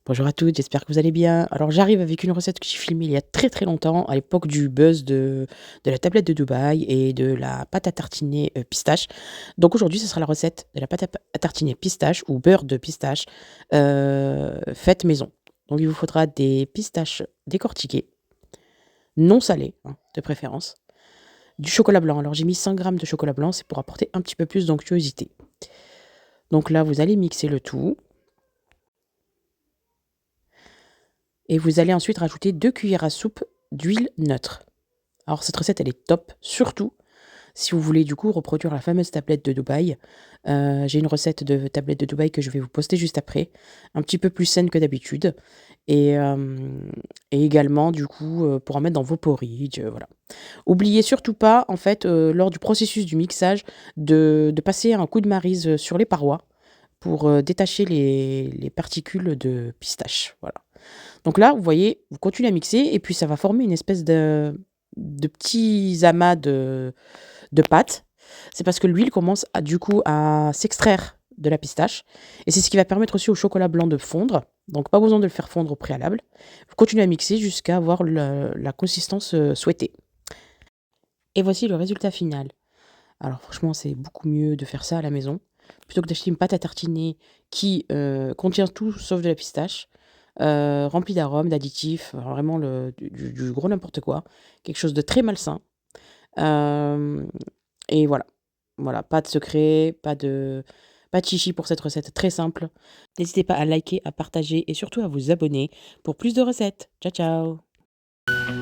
Bonjour à toutes, j'espère que vous allez bien. Alors j'arrive avec une recette que j'ai filmée il y a très très longtemps, à l'époque du buzz de la tablette de Dubaï et de la pâte à tartiner pistache. Donc aujourd'hui, ce sera la recette de la pâte à tartiner pistache ou beurre de pistache faite maison. Donc il vous faudra des pistaches décortiquées, non salées, hein, de préférence, du chocolat blanc. Alors j'ai mis 100 grammes de chocolat blanc, c'est pour apporter un petit peu plus d'onctuosité. Donc là, vous allez mixer le tout. Et vous allez ensuite rajouter 2 cuillères à soupe d'huile neutre. Alors cette recette, elle est top, surtout si vous voulez du coup reproduire la fameuse tablette de Dubaï. J'ai une recette de tablette de Dubaï que je vais vous poster juste après, un petit peu plus saine que d'habitude et également du coup, pour en mettre dans vos porridge, voilà. Oubliez surtout pas en fait, lors du processus du mixage de passer un coup de maryse, sur les parois pour, détacher les particules de pistache, voilà. Donc là, vous voyez, vous continuez à mixer et puis ça va former une espèce de petits amas de pâte. C'est parce que l'huile commence à, du coup, à s'extraire de la pistache et c'est ce qui va permettre aussi au chocolat blanc de fondre. Donc pas besoin de le faire fondre au préalable. Vous continuez à mixer jusqu'à avoir la consistance souhaitée. Et voici le résultat final. Alors franchement, c'est beaucoup mieux de faire ça à la maison plutôt que d'acheter une pâte à tartiner qui contient tout sauf de la pistache, remplie d'arômes, d'additifs, vraiment du gros n'importe quoi, quelque chose de très malsain. Hem et voilà. Voilà, pas de secret, pas de chichi pour cette recette très simple. N'hésitez pas à liker, à partager et surtout à vous abonner pour plus de recettes. Ciao, ciao!